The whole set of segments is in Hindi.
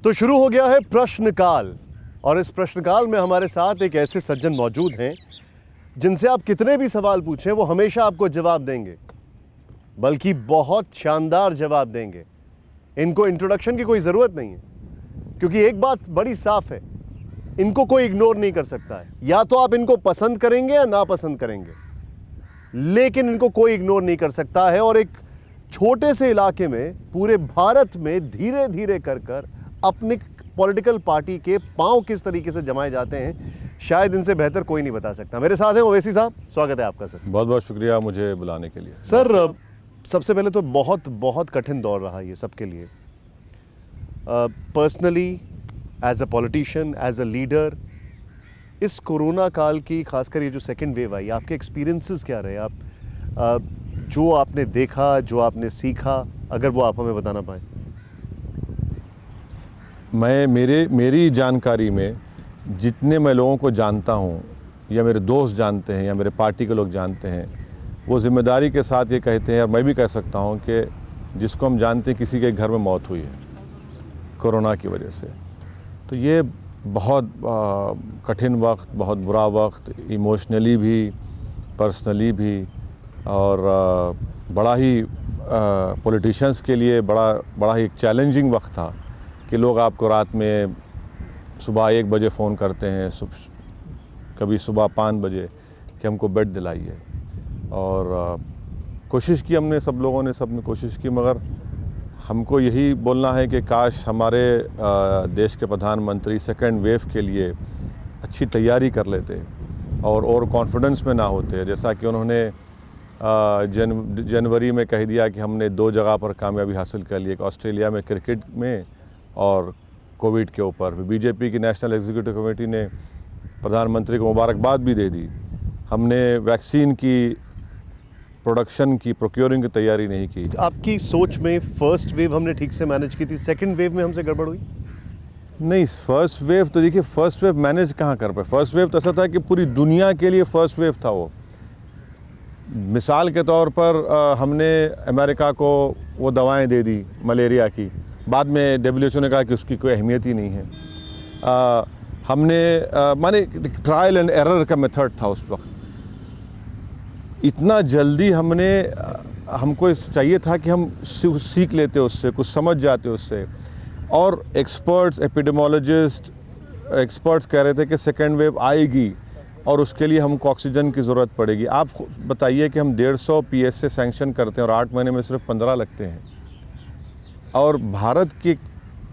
तो शुरू हो गया है प्रश्नकाल और इस प्रश्नकाल में हमारे साथ एक ऐसे सज्जन मौजूद हैं जिनसे आप कितने भी सवाल पूछें वो हमेशा आपको जवाब देंगे, बल्कि बहुत शानदार जवाब देंगे। इनको इंट्रोडक्शन की कोई ज़रूरत नहीं है, क्योंकि एक बात बड़ी साफ है, इनको कोई इग्नोर नहीं कर सकता है। या तो आप इनको पसंद करेंगे या नापसंद करेंगे, लेकिन इनको कोई इग्नोर नहीं कर सकता है। और एक छोटे से इलाके में पूरे भारत में धीरे धीरे कर अपनी पॉलिटिकल पार्टी के पांव किस तरीके से जमाए जाते हैं, शायद इनसे बेहतर कोई नहीं बता सकता। मेरे साथ हैं ओवैसी साहब, स्वागत है आपका सर। बहुत बहुत शुक्रिया मुझे बुलाने के लिए। सर, सबसे पहले तो बहुत बहुत कठिन दौर रहा ये सबके लिए, personally, as a politician, as a leader. इस कोरोना काल की, खासकर ये जो सेकेंड वेव आई, आपके एक्सपीरियंसेस क्या रहे? आप जो आपने देखा, जो आपने सीखा, अगर वो आप हमें बताना पाएँ। मेरी जानकारी में जितने मैं लोगों को जानता हूँ, या मेरे दोस्त जानते हैं, या मेरे पार्टी के लोग जानते हैं, वो ज़िम्मेदारी के साथ ये कहते हैं, और मैं भी कह सकता हूँ कि जिसको हम जानते हैं किसी के घर में मौत हुई है कोरोना की वजह से। तो ये बहुत कठिन वक्त, बहुत बुरा वक्त, इमोशनली भी, पर्सनली भी, और बड़ा ही पॉलिटिशियंस के लिए बड़ा ही एक चैलेंजिंग वक्त था कि लोग आपको रात में सुबह 1 बजे फ़ोन करते हैं, कभी सुबह 5 बजे कि हमको बेड दिलाइए। और कोशिश की हमने, सब लोगों ने, सब ने कोशिश की, मगर हमको यही बोलना है कि काश हमारे देश के प्रधानमंत्री सेकेंड वेव के लिए अच्छी तैयारी कर लेते और कॉन्फिडेंस में ना होते। जैसा कि उन्होंने जनवरी में कह दिया कि हमने 2 जगह पर कामयाबी हासिल कर ली, एक ऑस्ट्रेलिया में क्रिकेट में और कोविड के ऊपर। बीजेपी की नेशनल एग्जीक्यूटिव कमेटी ने प्रधानमंत्री को मुबारकबाद भी दे दी। हमने वैक्सीन की प्रोडक्शन की, प्रोक्योरिंग की तैयारी नहीं की। आपकी सोच में फर्स्ट वेव हमने ठीक से मैनेज की थी, सेकंड वेव में हमसे गड़बड़ हुई? नहीं, फर्स्ट वेव तो देखिए, फर्स्ट वेव मैनेज कहाँ कर पाए। फर्स्ट वेव तो ऐसा था कि पूरी दुनिया के लिए फर्स्ट वेव था वो। मिसाल के तौर पर हमने अमेरिका को वो दवाएं दे दी मलेरिया की, बाद में WHO ने कहा कि उसकी कोई अहमियत ही नहीं है। हमने माने ट्रायल एंड एरर का मेथड था उस वक्त। इतना जल्दी हमको चाहिए था कि हम सीख लेते उससे, कुछ समझ जाते उससे। और एक्सपर्ट्स, एपिडेमोलॉजिस्ट, एक्सपर्ट्स कह रहे थे कि सेकेंड वेव आएगी और उसके लिए हमको ऑक्सीजन की ज़रूरत पड़ेगी। आप बताइए कि हम 150 PSA सैंक्शन करते हैं और 8 महीने में सिर्फ 15 लगते हैं। और भारत के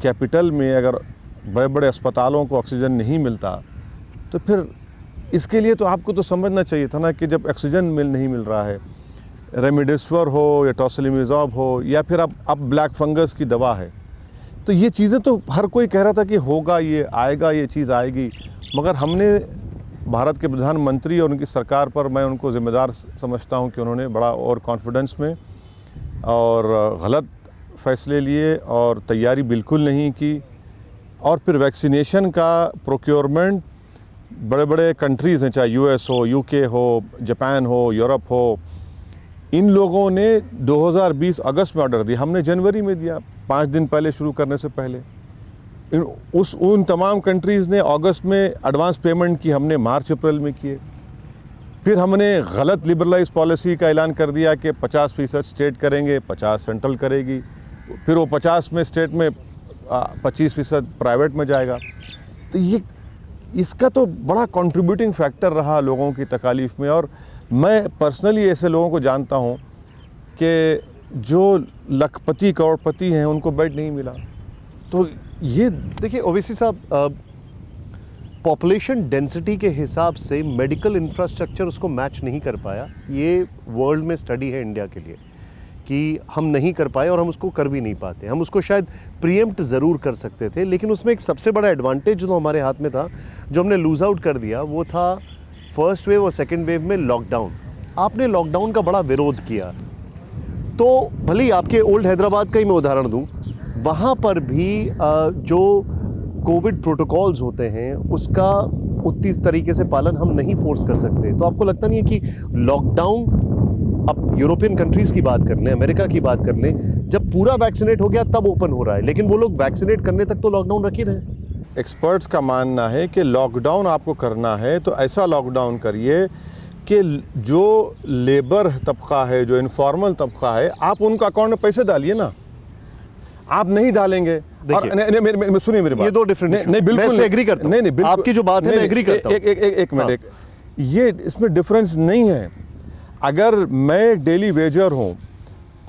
कैपिटल में अगर बड़े बड़े अस्पतालों को ऑक्सीजन नहीं मिलता, तो फिर इसके लिए तो आपको तो समझना चाहिए था ना कि जब ऑक्सीजन नहीं मिल रहा है, रेमडेसिविर हो या टोसिलिमेज़ाब हो, या फिर अब ब्लैक फंगस की दवा है, तो ये चीज़ें तो हर कोई कह रहा था कि होगा, ये आएगा, ये चीज़ आएगी। मगर हमने भारत के प्रधानमंत्री और उनकी सरकार पर मैं उनको ज़िम्मेदार समझता हूँ कि उन्होंने बड़ा और कॉन्फिडेंस में और गलत फ़ैसले लिए और तैयारी बिल्कुल नहीं की। और फिर वैक्सीनेशन का प्रोक्योरमेंट बड़े बड़े कंट्रीज़ हैं, चाहे US हो, UK हो, जापान हो, यूरोप हो, इन लोगों ने 2020 अगस्त में ऑर्डर दिया, हमने जनवरी में दिया, 5 दिन पहले शुरू करने से पहले। उन तमाम कंट्रीज़ ने अगस्त में एडवांस पेमेंट की, हमने मार्च अप्रैल में किए। फिर हमने गलत लिबरलाइज पॉलिसी का ऐलान कर दिया कि 50% स्टेट करेंगे, 50 सेंट्रल करेगी। फिर वो 50 में स्टेट में 25% प्राइवेट में जाएगा। तो ये इसका तो बड़ा कंट्रीब्यूटिंग फैक्टर रहा लोगों की तकालीफ में। और मैं पर्सनली ऐसे लोगों को जानता हूँ कि जो लखपति करोड़पति हैं, उनको बेड नहीं मिला। तो ये देखिए ओवैसी साहब, पॉपुलेशन डेंसिटी के हिसाब से मेडिकल इंफ्रास्ट्रक्चर उसको मैच नहीं कर पाया। ये वर्ल्ड में स्टडी है इंडिया के लिए कि हम नहीं कर पाए और हम उसको कर भी नहीं पाते। हम उसको शायद प्रीएम्प्ट ज़रूर कर सकते थे, लेकिन उसमें एक सबसे बड़ा एडवांटेज जो हमारे हाथ में था, जो हमने लूज़ आउट कर दिया, वो था फर्स्ट वेव और सेकेंड वेव में लॉकडाउन। आपने लॉकडाउन का बड़ा विरोध किया। तो भले ही आपके ओल्ड हैदराबाद का ही मैं उदाहरण दूँ, वहाँ पर भी जो कोविड प्रोटोकॉल्स होते हैं उसका उतनी तरीके से पालन हम नहीं फोर्स कर सकते। तो आपको लगता नहीं है कि लॉकडाउन अब यूरोपियन कंट्रीज की बात कर लें, अमेरिका की बात कर लें, जब पूरा वैक्सीनेट हो गया तब ओपन हो रहा है, लेकिन वो लोग वैक्सीनेट करने तक तो लॉकडाउन रख ही रहे हैं। एक्सपर्ट्स का मानना है कि लॉकडाउन आपको करना है तो ऐसा लॉकडाउन करिए कि जो लेबर तबका है, जो इनफॉर्मल तबका है, आप उनका अकाउंट में पैसे डालिए ना। आप नहीं डालेंगे। देखिए, नहीं, सुनिए मेरी बात। ये दो डिफरेंट नहीं, बिल्कुल मैं एग्री करता हूं। नहीं, बिल्कुल आपकी जो बात है मैं एग्री करता हूं। एक मिनट, ये इसमें डिफरेंस नहीं है। अगर मैं डेली वेजर हूं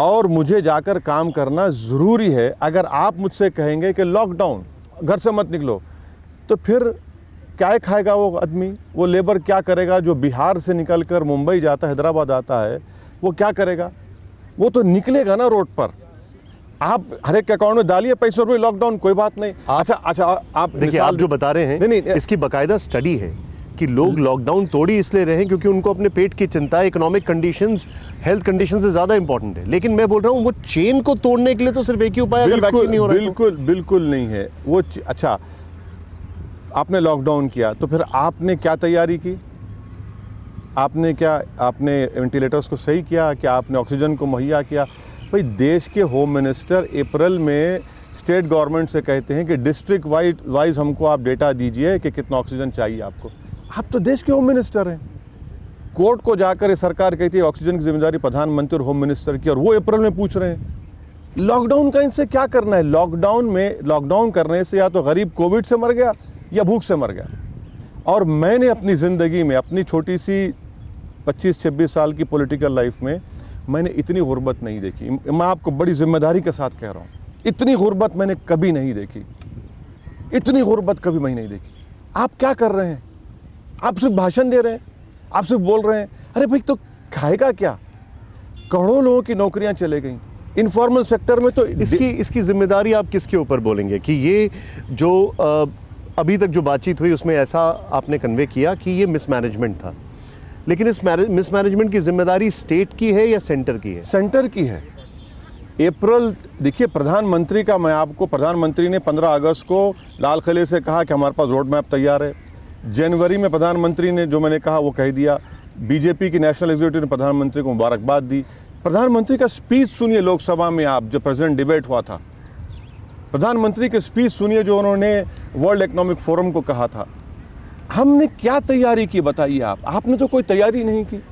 और मुझे जाकर काम करना ज़रूरी है, अगर आप मुझसे कहेंगे कि लॉकडाउन, घर से मत निकलो, तो फिर क्या खाएगा वो आदमी? वो लेबर क्या करेगा? जो बिहार से निकलकर मुंबई जाता है, हैदराबाद आता है, वो क्या करेगा? वो तो निकलेगा ना रोड पर। आप हर एक के अकाउंट में डालिए पैसे रुपये, लॉकडाउन कोई बात नहीं। अच्छा, आप देखिए, आप जो बता रहे हैं, नहीं, इसकी बाकायदा स्टडी है कि लोग लॉकडाउन तोड़ ही इसलिए रहे हैं क्योंकि उनको अपने पेट की चिंता है, इकोनॉमिक कंडीशंस, हेल्थ कंडीशन से ज़्यादा इंपॉर्टेंट है। लेकिन मैं बोल रहा हूँ वो चेन को तोड़ने के लिए तो सिर्फ एक ही उपाय है, अगर वैक्सीन नहीं हो रहा है तो। बिल्कुल नहीं है वो। अच्छा, आपने लॉकडाउन किया तो फिर आपने क्या तैयारी की? आपने वेंटिलेटर्स को सही किया? क्या आपने ऑक्सीजन को मुहैया किया? भाई, देश के होम मिनिस्टर अप्रैल में स्टेट गवर्नमेंट से कहते हैं कि डिस्ट्रिक्ट वाइज हमको आप डेटा दीजिए कि कितना ऑक्सीजन चाहिए आपको। आप तो देश के होम मिनिस्टर हैं। कोर्ट को जाकर ये सरकार कहती है ऑक्सीजन की जिम्मेदारी प्रधानमंत्री और होम मिनिस्टर की, और वो अप्रैल में पूछ रहे हैं। लॉकडाउन का इनसे क्या करना है? लॉकडाउन करने से या तो गरीब कोविड से मर गया या भूख से मर गया। और मैंने अपनी ज़िंदगी में, अपनी छोटी सी 25-26 साल की पॉलिटिकल लाइफ में, मैंने इतनी गुर्बत नहीं देखी। मैं आपको बड़ी जिम्मेदारी के साथ कह रहा हूँ, इतनी गुर्बत मैंने कभी नहीं देखी। इतनी गुर्बत कभी मैं नहीं देखी। आप क्या कर रहे हैं? आप सिर्फ भाषण दे रहे हैं, आप सिर्फ बोल रहे हैं। अरे भाई, तो खाएगा क्या? करोड़ों लोगों की नौकरियां चले गई इनफॉर्मल सेक्टर में। तो इसकी जिम्मेदारी आप किसके ऊपर बोलेंगे कि ये जो अभी तक जो बातचीत हुई उसमें ऐसा आपने कन्वे किया कि ये मिसमैनेजमेंट था, लेकिन इस मिसमैनेजमेंट की जिम्मेदारी स्टेट की है या सेंटर की है? सेंटर की है। अप्रैल, देखिए, प्रधानमंत्री ने 15 अगस्त को लाल किले से कहा कि हमारे पास रोड मैप तैयार है। जनवरी में प्रधानमंत्री ने जो मैंने कहा वो कह दिया। बीजेपी की नेशनल एग्जीक्यूटिव ने प्रधानमंत्री को मुबारकबाद दी। प्रधानमंत्री का स्पीच सुनिए लोकसभा में आप, जो प्रेसिडेंट डिबेट हुआ था, प्रधानमंत्री के स्पीच सुनिए जो उन्होंने वर्ल्ड इकोनॉमिक फोरम को कहा था। हमने क्या तैयारी की बताइए आप? आपने तो कोई तैयारी नहीं की।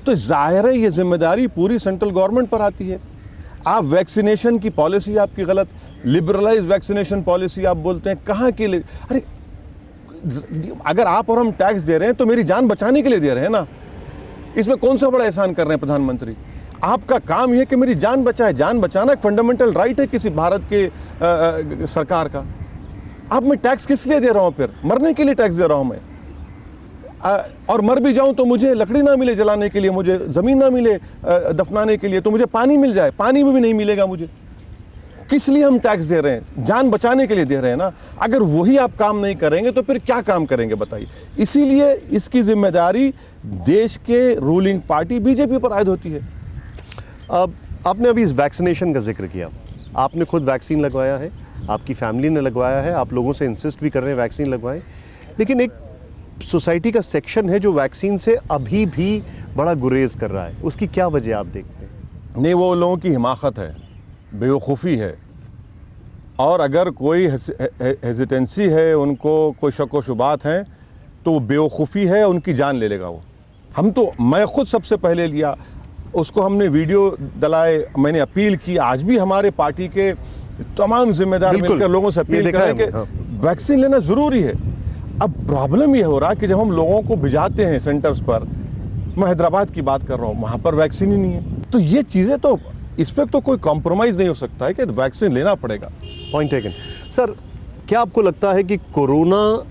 तो जाहिर है ये जिम्मेदारी पूरी सेंट्रल गवर्नमेंट पर आती है। आप वैक्सीनेशन की पॉलिसी आपकी गलत, लिबरलाइज वैक्सीनेशन पॉलिसी आप बोलते हैं, कहाँ के लिए? अरे, अगर आप और हम टैक्स दे रहे हैं तो मेरी जान बचाने के लिए दे रहे हैं ना। इसमें कौन सा बड़ा एहसान कर रहे हैं प्रधानमंत्री? आपका काम यह है कि मेरी जान बचाए। जान बचाना एक फंडामेंटल राइट है किसी भारत के सरकार का। अब मैं टैक्स किस लिए दे रहा हूं? फिर मरने के लिए टैक्स दे रहा हूं मैं। और मर भी जाऊं तो मुझे लकड़ी ना मिले जलाने के लिए, मुझे ज़मीन ना मिले दफनाने के लिए, तो मुझे पानी मिल जाए, पानी में भी नहीं मिलेगा मुझे। किस लिए हम टैक्स दे रहे हैं? जान बचाने के लिए दे रहे हैं ना। अगर वही आप काम नहीं करेंगे तो फिर क्या काम करेंगे बताइए? इसीलिए इसकी जिम्मेदारी देश के रूलिंग पार्टी बीजेपी पर आयद होती है। अब आपने अभी इस वैक्सीनेशन का जिक्र किया, आपने खुद वैक्सीन लगवाया है, आपकी फैमिली ने लगवाया है, आप लोगों से इंसिस्ट भी कर रहे हैं वैक्सीन लगवाएं, लेकिन एक सोसाइटी का सेक्शन है जो वैक्सीन से अभी भी बड़ा गुरेज कर रहा है। उसकी क्या वजह आप देखते हैं? नहीं, वो लोगों की हिमाकत है, बेवकूफ़ी है। और अगर कोई हेजिटेंसी है, उनको कोई शक व शुबात हैं, तो वो बेवकूफ़ी है, उनकी जान ले लेगा वो। मैं खुद सबसे पहले लिया, उसको हमने वीडियो डलाए, मैंने अपील की। आज भी हमारे पार्टी के तमाम जिम्मेदार मिलकर लोगों से अपील करें कि वैक्सीन लेना ज़रूरी है। अब प्रॉब्लम ये हो रहा है कि जब हम लोगों को भिजाते हैं सेंटर्स पर, मैं हैदराबाद की बात कर रहा हूँ, वहाँ पर वैक्सीन ही नहीं है। तो ये चीज़ें, तो इस पर तो कोई कॉम्प्रोमाइज़ नहीं हो सकता है कि वैक्सीन लेना पड़ेगा। Point taken. सर, क्या आपको लगता है कि कोरोना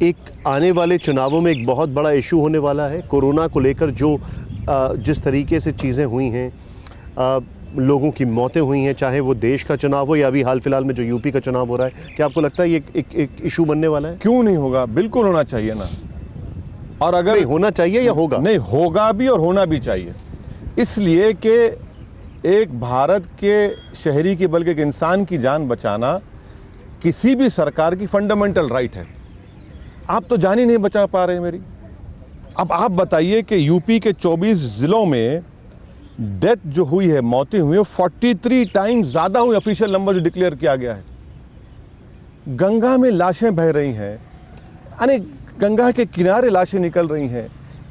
एक आने वाले चुनावों में एक बहुत बड़ा इशू होने वाला है? कोरोना को लेकर जो जिस तरीके से चीज़ें हुई हैं, लोगों की मौतें हुई हैं, चाहे वो देश का चुनाव हो या अभी हाल फिलहाल में जो यूपी का चुनाव हो रहा है, क्या आपको लगता है ये एक इशू बनने वाला है? क्यों नहीं होगा? बिल्कुल होना चाहिए ना। और अगर नहीं होना चाहिए या होगा? नहीं, होगा भी और होना भी चाहिए। इसलिए कि एक भारत के शहरी की, बल्कि एक इंसान की जान बचाना किसी भी सरकार की फंडामेंटल राइट है। आप तो जान ही नहीं बचा पा रहे मेरी। अब आप बताइए कि यूपी के 24 ज़िलों में डेथ जो हुई है, मौतें हुई है, 43 टाइम्स ज़्यादा हुई ऑफिशियल नंबर जो डिक्लेयर किया गया है। गंगा में लाशें बह रही हैं, यानी गंगा के किनारे लाशें निकल रही हैं।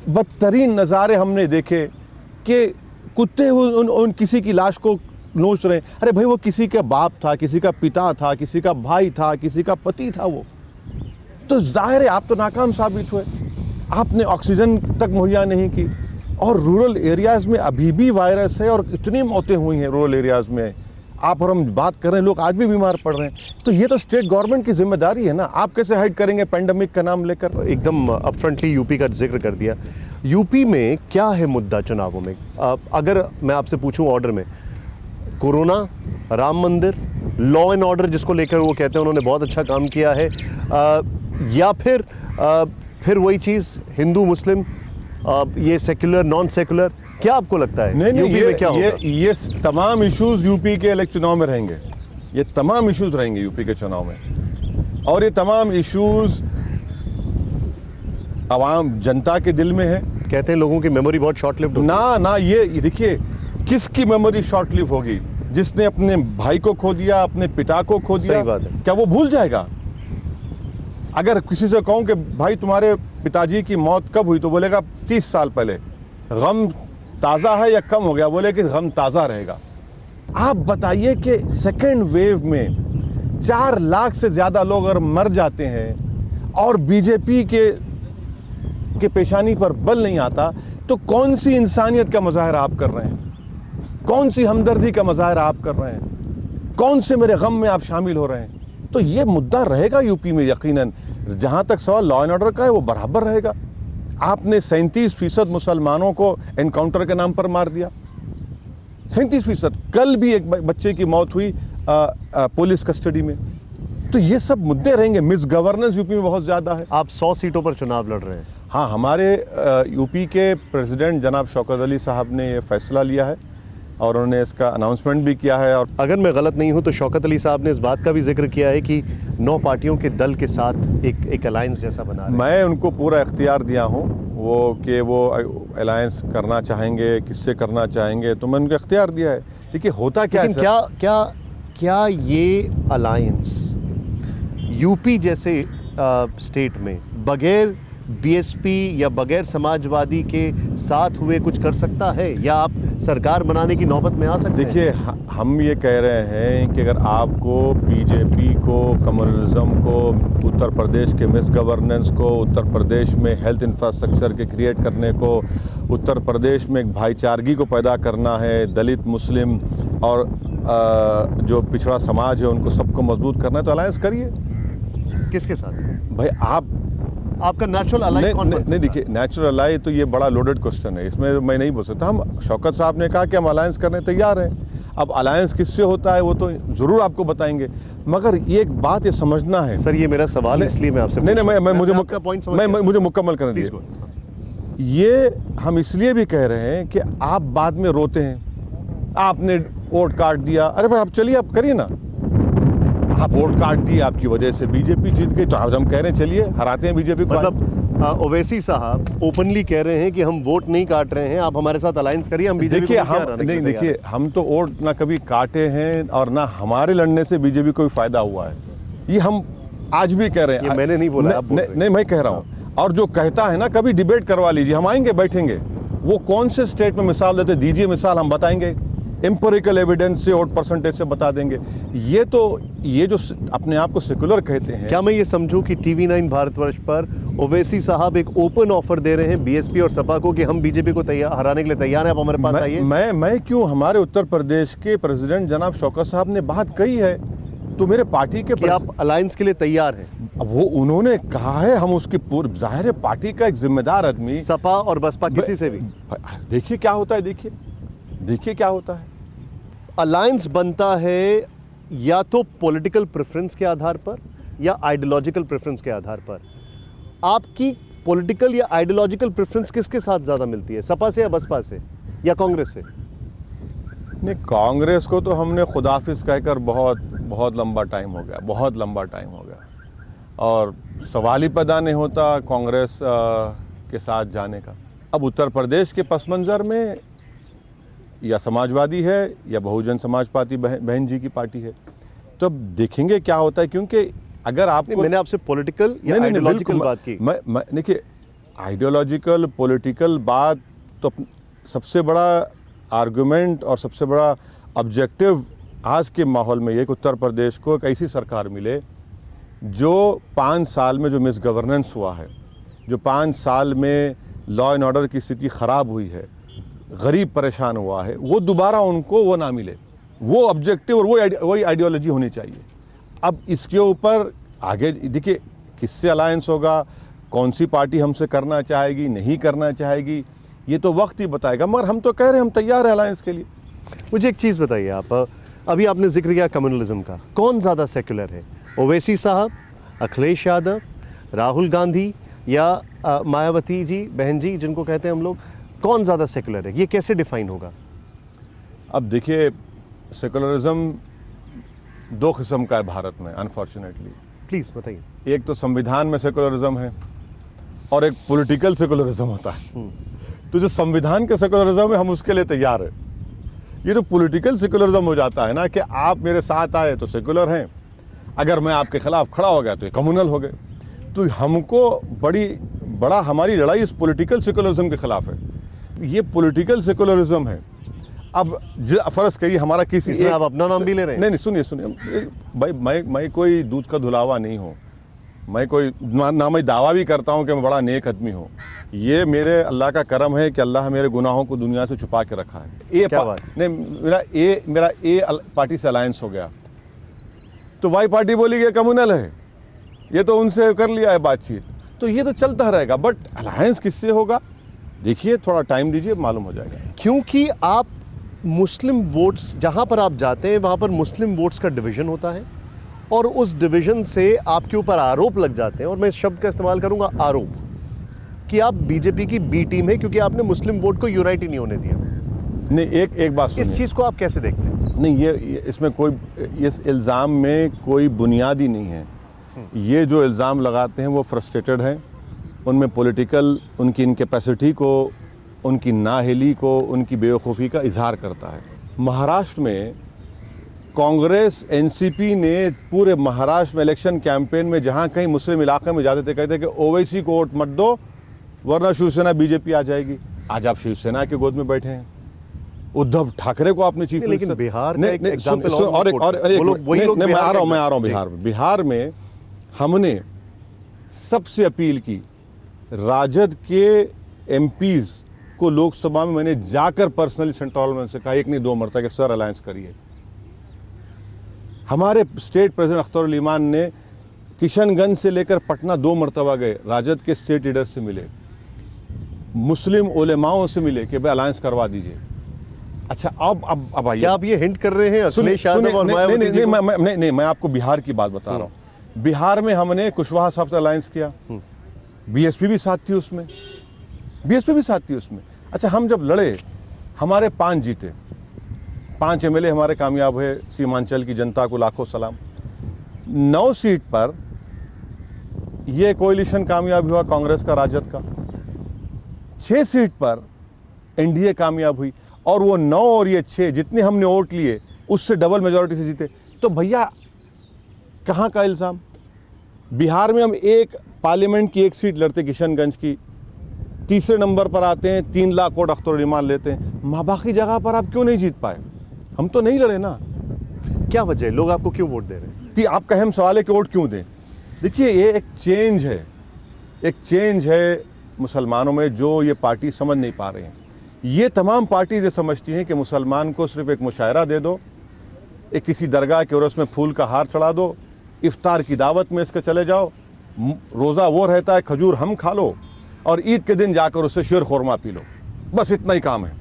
बदतरीन नज़ारे हमने देखे कि कुत्ते उन किसी की लाश को नोच रहे हैं। अरे भाई, वो किसी का बाप था, किसी का पिता था, किसी का भाई था, किसी का पति था। वो तो जाहिर है आप तो नाकाम साबित हुए, आपने ऑक्सीजन तक मुहैया नहीं की। और रूरल एरियाज़ में अभी भी वायरस है और इतनी मौतें हुई हैं रूरल एरियाज़ में। आप और हम बात कर रहे हैं, लोग आज भी बीमार पड़ रहे हैं। तो ये तो स्टेट गवर्नमेंट की जिम्मेदारी है ना। आप कैसे हाइड करेंगे पेंडेमिक का नाम लेकर? एकदम अपफ्रंटली यूपी का जिक्र कर दिया। यूपी में क्या है मुद्दा चुनावों में? अगर मैं आपसे पूछूं ऑर्डर में, कोरोना, राम मंदिर, लॉ एंड ऑर्डर जिसको लेकर वो कहते हैं उन्होंने बहुत अच्छा काम किया है, या फिर वही चीज़ हिंदू मुस्लिम, ये सेक्युलर नॉन सेक्युलर, क्या आपको लगता है? नहीं, यूपी में क्या होगा? ये तमाम इश्यूज यूपी के चुनाव में रहेंगे। ये तमाम इश्यूज रहेंगे यूपी के चुनाव में, और ये तमाम इश्यूज आवाम जनता के दिल में है। कहते हैं लोगों की मेमोरी बहुत शॉर्ट लिव्ड होती है। ना, ये देखिए, किसकी मेमोरी शॉर्ट लिव होगी? जिसने अपने भाई को खो दिया, अपने पिता को खो दिया, सही बात है। क्या वो भूल जाएगा? अगर किसी से कहूं कि भाई तुम्हारे पिताजी की मौत कब हुई, तो बोलेगा 30 साल पहले। गम ताज़ा है या कम हो गया? बोले कि गम ताज़ा रहेगा। आप बताइए कि सेकेंड वेव में 4 लाख से ज़्यादा लोग अगर मर जाते हैं और बीजेपी के पेशानी पर बल नहीं आता, तो कौन सी इंसानियत का मुजाहरा आप कर रहे हैं? कौन सी हमदर्दी का मुजाहरा आप कर रहे हैं? कौन से मेरे गम में आप शामिल हो रहे हैं? तो ये मुद्दा रहेगा यूपी में यकीनन। जहाँ तक सवाल लॉ एंड ऑर्डर का है, वो बराबर रहेगा। आपने 37% मुसलमानों को एनकाउंटर के नाम पर मार दिया, 37%। कल भी एक बच्चे की मौत हुई पुलिस कस्टडी में। तो ये सब मुद्दे रहेंगे। मिस गवर्नेंस यूपी में बहुत ज़्यादा है। आप 100 सीटों पर चुनाव लड़ रहे हैं। हाँ, हमारे यूपी के प्रेसिडेंट जनाब शौकत अली साहब ने ये फैसला लिया है और उन्होंने इसका अनाउंसमेंट भी किया है। और अगर मैं गलत नहीं हूं तो शौकत अली साहब ने इस बात का भी जिक्र किया है कि 9 पार्टियों के दल के साथ एक अलायंस जैसा बना रहे हैं। मैं उनको पूरा इख्तियार दिया हूँ वो अलायंस करना चाहेंगे, किससे करना चाहेंगे, तो मैंने उनको इख्तियार दिया है। देखिए, होता क्या है, लेकिन क्या ये अलायंस यूपी जैसे स्टेट में बगैर बीएसपी या बगैर समाजवादी के साथ हुए कुछ कर सकता है, या आप सरकार बनाने की नौबत में आ सकते हैं? देखिए, हम ये कह रहे हैं कि अगर आपको बीजेपी को, कम्युनलिज्म को, उत्तर प्रदेश के मिस गवर्नेंस को, उत्तर प्रदेश में हेल्थ इंफ्रास्ट्रक्चर के क्रिएट करने को, उत्तर प्रदेश में एक भाईचारगी को पैदा करना है, दलित, मुस्लिम और जो पिछड़ा समाज है उनको सबको मजबूत करना है, तो अलायंस करिए। किसके साथ? भाई, आपका नेचुरल अलाई कौन बन सकता है? नहीं, देखिए, नेचुरल अलाई तो ये बड़ा लोडेड क्वेश्चन है, इसमें मैं नहीं बोल सकता। हम शौकत साहब ने कहा कि हम अलायंस करने तैयार हैं। अब अलायंस किससे होता है वो तो ज़रूर आपको बताएंगे, मगर ये एक बात ये समझना है। सर, ये मेरा सवाल इसलिए मैं आपसे मुझे मुकम्मल करने दीजिए। ये हम इसलिए भी कह रहे हैं कि आप बाद में रोते हैं, आपने वोट काट दिया। अरे भाई, आप चलिए, आप करिए ना। आप वोट काट दिए, आपकी वजह से बीजेपी जीत गई, तो आज हम कह रहे हैं चलिए हराते हैं बीजेपी को। मतलब ओवैसी साहब ओपनली कह रहे हैं कि हम वोट नहीं काट रहे हैं, आप हमारे साथ अलायंस करिए, हम बीजेपी को क्या हराने के लिए तैयार हैं। देखिए, हम तो वोट ना कभी काटे हैं और ना हमारे लड़ने से बीजेपी को फायदा हुआ है। ये हम आज भी कह रहे हैं। ये मैंने नहीं बोला, आप बोल रहे हैं। नहीं, मैं कह रहा हूँ। और जो कहता है ना, कभी डिबेट करवा लीजिए, हम आएंगे, बैठेंगे। वो कौन से स्टेट में मिसाल देते, दीजिए मिसाल, हम बताएंगे। एम्पिरिकल एविडेंस से और परसेंटेज से बता देंगे। ये जो अपने आप को सेकुलर कहते हैं। क्या मैं ये समझूं कि TV9 भारतवर्ष पर ओवैसी साहब एक ओपन ऑफर दे रहे हैं बीएसपी और सपा को कि हम बीजेपी को हराने के लिए तैयार हैं, आप हमारे पास आइए? मैं क्यों, हमारे उत्तर प्रदेश के प्रेसिडेंट जनाब शौकत साहब ने बात कही है, तो मेरे पार्टी के आप अलायंस के लिए तैयार हैं? वो उन्होंने कहा है, हम उसकी जाहिर है पार्टी का एक जिम्मेदार आदमी। सपा और बसपा किसी से भी देखिए क्या होता है, देखिए क्या होता है। अलायंस बनता है या तो पॉलिटिकल प्रेफरेंस के आधार पर या आइडियोलॉजिकल प्रेफरेंस के आधार पर। आपकी पॉलिटिकल या आइडियोलॉजिकल प्रेफरेंस किसके साथ ज़्यादा मिलती है, सपा से या बसपा से या कांग्रेस से? नहीं, कांग्रेस को तो हमने खुदाफिज कहकर बहुत लंबा टाइम हो गया, बहुत लंबा टाइम हो गया, और सवाल ही पैदा नहीं होता कांग्रेस के साथ जाने का। अब उत्तर प्रदेश के पस मंज़र में या समाजवादी है या बहुजन समाज पार्टी बहन जी की पार्टी है। तो अब देखेंगे क्या होता है, क्योंकि अगर आपको मैंने आपसे पॉलिटिकल या आइडियोलॉजिकल बात की। मैं देखिए, आइडियोलॉजिकल पॉलिटिकल बात तो सबसे बड़ा आर्गुमेंट और सबसे बड़ा ऑब्जेक्टिव आज के माहौल में ये कि उत्तर प्रदेश को एक ऐसी सरकार मिले जो 5 साल में जो मिसगवर्नेंस हुआ है, जो 5 साल में लॉ एंड ऑर्डर की स्थिति ख़राब हुई है, गरीब परेशान हुआ है, वो दोबारा उनको वो ना मिले। वो ऑब्जेक्टिव और वही आइडियोलॉजी होनी चाहिए। अब इसके ऊपर आगे देखिए किससे अलायंस होगा, कौन सी पार्टी हमसे करना चाहेगी नहीं करना चाहेगी, ये तो वक्त ही बताएगा। मगर हम तो कह रहे हैं हम तैयार हैं अलायंस के लिए। मुझे एक चीज़ बताइए आप, अभी आपने जिक्र किया कम्युनलिज्म का, कौन ज़्यादा सेक्युलर है, ओवैसी साहब, अखिलेश यादव, राहुल गांधी या मायावती जी बहन जी जिनको कहते हैं हम लोग, कौन ज़्यादा सेक्युलर है? ये कैसे डिफाइन होगा? अब देखिए, सेकुलरिज्म 2 किस्म का है भारत में अनफॉर्चुनेटली। प्लीज़ बताइए। एक तो संविधान में सेकुलरिज्म है और एक पॉलिटिकल सेकुलरिज्म होता है। तो जो संविधान का सेकुलरिज्म है हम उसके लिए तैयार है। ये जो पॉलिटिकल सेकुलरिज्म हो जाता है ना कि आप मेरे साथ आए तो सेकुलर हैं, अगर मैं आपके खिलाफ खड़ा हो गया तो ये कम्युनल हो गए। तो हमको बड़ा हमारी लड़ाई इस पॉलिटिकल सेकुलरिज्म के खिलाफ है। ये पॉलिटिकल सेकुलरिज्म है। अब फर्ज करिए हमारा किसी इसमें आप अपना नाम भी ले रहे हैं? नहीं, सुनिए भाई, मैं कोई दूध का धुलावा नहीं हूँ। मैं कोई ना मैं दावा भी करता हूँ कि मैं बड़ा नेक आदमी हूँ। ये मेरे अल्लाह का करम है कि अल्लाह मेरे गुनाहों को दुनिया से छुपा के रखा है। क्या बात? नहीं, मेरा ए पार्टी से अलायंस हो गया तो वाई पार्टी बोली कि कम्युनल है, ये तो उनसे कर लिया है बातचीत, तो ये तो चलता रहेगा। बट अलायंस किससे होगा, देखिए थोड़ा टाइम दीजिए, मालूम हो जाएगा। क्योंकि आप मुस्लिम वोट्स जहाँ पर आप जाते हैं वहाँ पर मुस्लिम वोट्स का डिवीज़न होता है और उस डिवीज़न से आपके ऊपर आरोप लग जाते हैं, और मैं इस शब्द का इस्तेमाल करूँगा आरोप, कि आप बीजेपी की बी टीम है क्योंकि आपने मुस्लिम वोट को यूनाइट ही नहीं होने दिया। नहीं, एक बात सुनिए। इस चीज़ को आप कैसे देखते हैं? नहीं, ये इसमें कोई, इस इल्ज़ाम में कोई बुनियादी नहीं है। ये जो इल्ज़ाम लगाते हैं वो फ्रस्ट्रेटेड हैं, उनमें पॉलिटिकल उनकी इनकैपेसिटी को, उनकी नाअहली को, उनकी बेवकूफ़ी का इजहार करता है। महाराष्ट्र में कांग्रेस एनसीपी ने पूरे महाराष्ट्र में इलेक्शन कैंपेन में जहाँ कहीं मुस्लिम इलाके में जाते थे कहते कि ओवैसी को वोट मत दो वरना शिवसेना बीजेपी आ जाएगी। आज आप शिवसेना के गोद में बैठे हैं। उद्धव ठाकरे को आपने चीफ लेकिन बिहार का एक एग्जांपल मैं आ रहा हूँ बिहार में हमने सबसे अपील की, राजद के एमपीज को लोकसभा में मैंने जाकर पर्सनली सेंट्रल में से कहा, 1 नहीं 2 मरतबा कि सर अलायंस करिए। हमारे स्टेट प्रेसिडेंट अख्तर उल ईमान ने किशनगंज से लेकर पटना 2 मरतबा गए, राजद के स्टेट लीडर से मिले, मुस्लिम उलेमाओं से मिले कि भाई अलायंस करवा दीजिए। अच्छा, अब आइए, क्या आप ये हिंट कर रहे हैं अखिलेश यादव और मायावती जी को? नहीं, मैं आपको बिहार की बात बता रहा हूँ। बिहार में हमने कुशवाहा साहब से अलायंस किया, बीएसपी भी साथ थी उसमें। अच्छा, हम जब लड़े हमारे 5 जीते, 5 एमएलए हमारे कामयाब हुए, सीमांचल की जनता को लाखों सलाम। 9 सीट पर यह कोalition कामयाब हुआ कांग्रेस का, राजद का। 6 सीट पर एनडीए कामयाब हुई और वो 9 और ये 6 जितने हमने वोट लिए उससे डबल मेजॉरिटी से जीते। तो भैया कहाँ का इल्ज़ाम? बिहार में हम एक पार्लियामेंट की 1 सीट लड़ते किशनगंज की, तीसरे नंबर पर आते हैं, 3 लाख वोट अख्तर उल ईमान लेते हैं। माँ बाकी जगह पर आप क्यों नहीं जीत पाए? हम तो नहीं लड़े ना। क्या वजह है, लोग आपको क्यों वोट दे रहे हैं? आपका अहम सवाल है कि वोट क्यों दें। देखिए, ये एक चेंज है मुसलमानों में जो ये पार्टी समझ नहीं पा रहे हैं। ये तमाम पार्टीज ये समझती हैं कि मुसलमान को सिर्फ एक मुशायरा दे दो, एक किसी दरगाह के उर्स में फूल का हार चढ़ा दो, इफ्तार की दावत में इसके चले जाओ, रोज़ा वो रहता है, खजूर हम खा लो और ईद के दिन जाकर उससे शीर खुरमा पी लो, बस इतना ही काम है।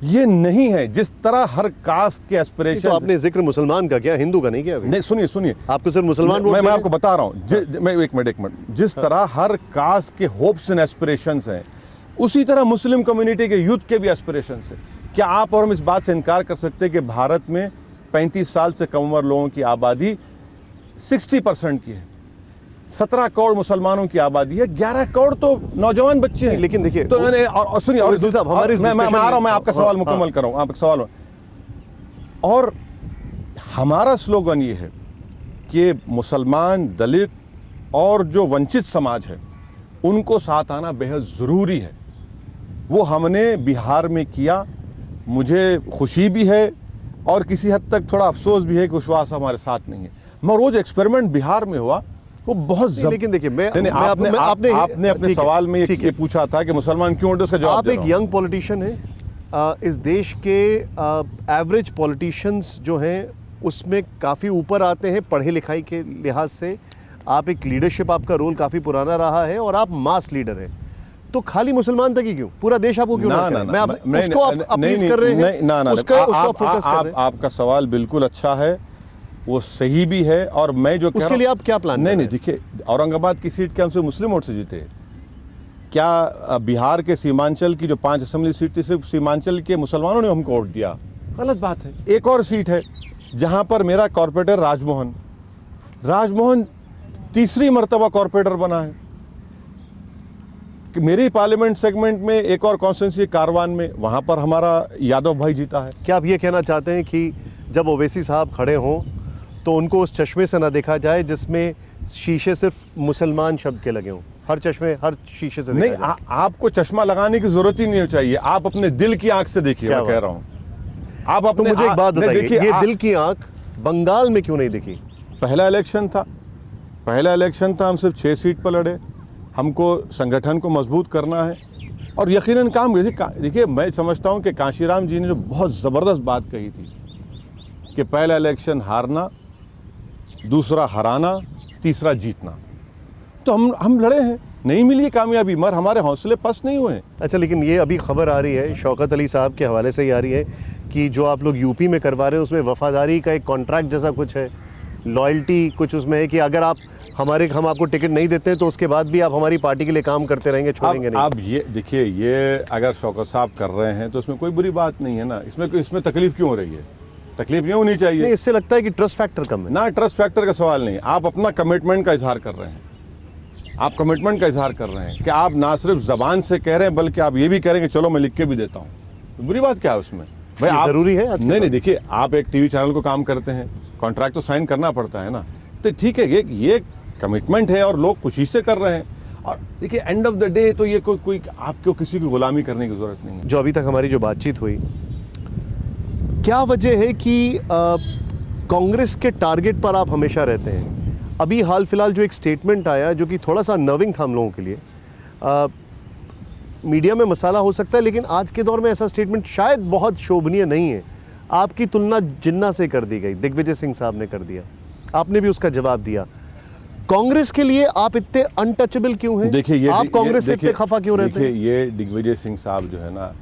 ये नहीं है जिस तरह हर कास्ट के एस्पिरेशन। तो आपने जिक्र मुसलमान का किया, हिंदू का नहीं किया? नहीं, सुनिए, आपको सिर्फ मुसलमान वोट? मैं आपको बता रहा हूँ, मैं एक मिनट, जिस तरह हर कास्ट के होप्स एंड एस्पिरेशंस हैं, उसी तरह मुस्लिम कम्युनिटी के यूथ के भी एस्पिरेशंस हैं। क्या आप और हम इस बात से इनकार कर सकते हैं कि भारत में 35 साल से कम उम्र लोगों की आबादी 60% की है? 17 करोड़ मुसलमानों की आबादी है, 11 करोड़ तो नौजवान बच्चे हैं। लेकिन देखिए तो और सुनिए, और साहब हमारे मैं आ रहा हूं, मैं आपका सवाल मुकम्मल कर रहा हूं, आपका सवाल। और हमारा स्लोगन ये है कि मुसलमान, दलित और जो वंचित समाज है उनको साथ आना बेहद ज़रूरी है। वो हमने बिहार में किया, मुझे खुशी भी है और किसी हद तक थोड़ा अफसोस भी है कि विश्वास हमारे साथ नहीं है। मगर वो जो एक्सपेरिमेंट बिहार में हुआ वो बहुत लेकिन देखिए आपने अपने सवाल में ये पूछा था कि मुसलमान क्यों होते, उसका जवाब आप एक यंग पॉलिटिशियन हैं, इस देश के एवरेज पॉलिटिशियंस जो हैं उसमें काफ़ी ऊपर आते हैं पढ़े लिखाई के लिहाज से। आप एक लीडरशिप, आपका रोल काफ़ी पुराना रहा है और आप मास लीडर हैं, तो खाली मुसलमान तक ही क्यों, पूरा देश आपको क्यों ना करे? मैं उसको आप अपील कर रहे हैं, उसका फोकस कर रहे हैं। आपका सवाल बिल्कुल अच्छा है, वो सही भी है। और मैं जो उसके लिए आप क्या प्लान? नहीं, देखिए, औरंगाबाद की सीट के हमसे मुस्लिम वोट से जीते। क्या बिहार के सीमांचल की जो 5 असेंबली सीट थी सिर्फ सीमांचल के मुसलमानों ने हमको वोट दिया? गलत बात है। एक और सीट है जहां पर मेरा कॉर्पोरेटर राजमोहन तीसरी मर्तबा कॉर्पोरेटर बना है। कि मेरी पार्लियामेंट सेगमेंट में एक और कॉन्स्टिट्यूंसी कारवान में, वहां पर हमारा यादव भाई जीता है। क्या आप ये कहना चाहते हैं कि जब ओवैसी साहब खड़े हों तो उनको उस चश्मे से ना देखा जाए जिसमें शीशे सिर्फ मुसलमान शब्द के लगे हों? हर चश्मे, हर शीशे से नहीं, आपको चश्मा लगाने की जरूरत ही नहीं चाहिए, आप अपने दिल की आंख से देखिए। मैं कह रहा हूं आप अपने, तो मुझे एक बात बताइए, ये दिल की आंख बंगाल में क्यों नहीं दिखी? पहला इलेक्शन था, हम सिर्फ 6 सीट पर लड़े। हमको संगठन को मजबूत करना है और यकीनन काम। देखिए, मैं समझता हूं कि कांशीराम जी ने जो बहुत ज़बरदस्त बात कही थी कि पहला इलेक्शन हारना, दूसरा हराना, तीसरा जीतना, तो हम लड़े हैं, नहीं मिली कामयाबी, मगर हमारे हौसले पस्त नहीं हुए। अच्छा, लेकिन ये अभी खबर आ रही है, शौकत अली साहब के हवाले से ही आ रही है कि जो आप लोग यूपी में करवा रहे हैं उसमें वफादारी का एक कॉन्ट्रैक्ट जैसा कुछ है, लॉयल्टी कुछ उसमें है कि अगर हम आपको टिकट नहीं देते हैं तो उसके बाद भी आप हमारी पार्टी के लिए काम करते रहेंगे, छोड़ेंगे नहीं। अब ये देखिए, ये अगर शौकत साहब कर रहे हैं तो इसमें कोई बुरी बात नहीं है ना। इसमें तकलीफ क्यों हो रही है? तकलीफ नहीं होनी चाहिए। नहीं, इससे लगता है कि ट्रस्ट फैक्टर कम है ना। ट्रस्ट फैक्टर का सवाल नहीं, आप अपना कमिटमेंट का इजहार कर रहे हैं। आप कमिटमेंट का इजहार कर रहे हैं कि आप ना सिर्फ जबान से कह रहे हैं बल्कि आप ये भी कह रहे हैं कि चलो मैं लिख के भी देता हूँ। तो बुरी बात क्या है उसमें? भाई आप जरूरी है? नहीं, देखिए, आप एक टीवी चैनल को काम करते हैं, कॉन्ट्रैक्ट तो साइन करना पड़ता है ना। तो ठीक है, ये कमिटमेंट है और लोग खुशी से कर रहे हैं। और देखिए, एंड ऑफ द डे तो ये कोई आपको किसी की गुलामी करने की जरूरत नहीं है। जो अभी तक हमारी जो बातचीत हुई, क्या वजह है कि कांग्रेस के टारगेट पर आप हमेशा रहते हैं? अभी हाल फिलहाल जो एक स्टेटमेंट आया जो कि थोड़ा सा नर्विंग था हम लोगों के लिए, मीडिया में मसाला हो सकता है लेकिन आज के दौर में ऐसा स्टेटमेंट शायद बहुत शोभनीय नहीं है। आपकी तुलना जिन्ना से कर दी गई, दिग्विजय सिंह साहब ने कर दिया, आपने भी उसका जवाब दिया। कांग्रेस के लिए आप इतने अनटचेबल क्यों हैं? देखिए, आप कांग्रेस से इतने खफा क्यों रहते हैं? देखिए, ये दिग्विजय सिंह साहब जो है ना,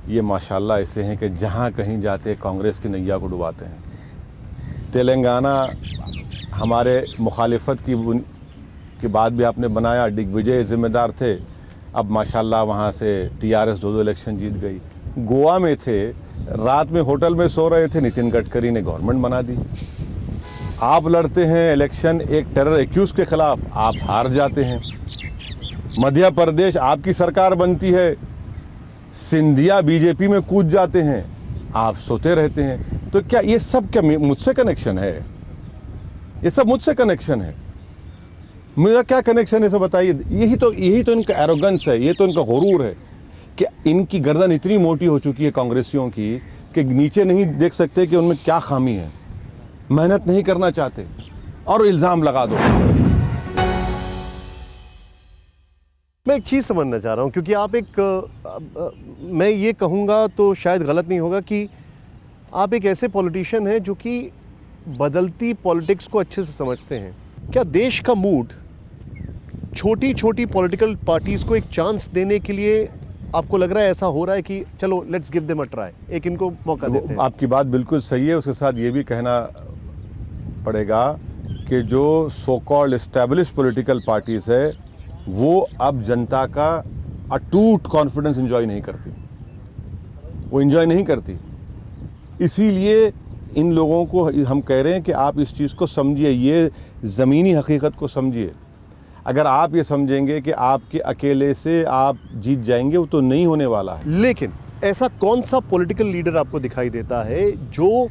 ये माशाल्लाह ऐसे हैं कि जहाँ कहीं जाते कांग्रेस की नैया को डुबाते हैं। तेलंगाना हमारे मुखालिफत की बात भी आपने बनाया, दिग्विजय जिम्मेदार थे, अब माशाल्लाह वहाँ से टीआरएस 2 इलेक्शन जीत गई। गोवा में थे, रात में होटल में सो रहे थे, नितिन गडकरी ने गवर्नमेंट बना दी। आप लड़ते हैं इलेक्शन एक टेरर एक्यूज के खिलाफ, आप हार जाते हैं। मध्य प्रदेश आपकी सरकार बनती है, सिंधिया बीजेपी में कूद जाते हैं, आप सोते रहते हैं। तो क्या ये सब क्या मुझसे कनेक्शन है? ये सब मुझसे कनेक्शन है? मेरा क्या कनेक्शन है, सब बताइए। यही तो इनका एरोगेंस है, ये तो इनका गुरूर है कि इनकी गर्दन इतनी मोटी हो चुकी है कांग्रेसियों की कि नीचे नहीं देख सकते कि उनमें क्या खामी है, मेहनत नहीं करना चाहते और इल्ज़ाम लगा दो। मैं एक चीज़ समझना चाह रहा हूँ, क्योंकि आप मैं ये कहूँगा तो शायद गलत नहीं होगा कि आप एक ऐसे पॉलिटिशियन हैं जो कि बदलती पॉलिटिक्स को अच्छे से समझते हैं। क्या देश का मूड छोटी छोटी पॉलिटिकल पार्टीज़ को एक चांस देने के लिए आपको लग रहा है ऐसा हो रहा है कि चलो let's give them a try, एक इनको मौका देते हैं? आपकी बात बिल्कुल सही है। उसके साथ ये भी कहना पड़ेगा कि जो so called establish political parties है वो अब जनता का अटूट कॉन्फिडेंस एंजॉय नहीं करती, वो एंजॉय नहीं करती। इसीलिए इन लोगों को हम कह रहे हैं कि आप इस चीज़ को समझिए, ये ज़मीनी हकीकत को समझिए अगर आप ये समझेंगे कि आपके अकेले से आप जीत जाएंगे, वो तो नहीं होने वाला है। लेकिन ऐसा कौन सा पॉलिटिकल लीडर आपको दिखाई देता है जो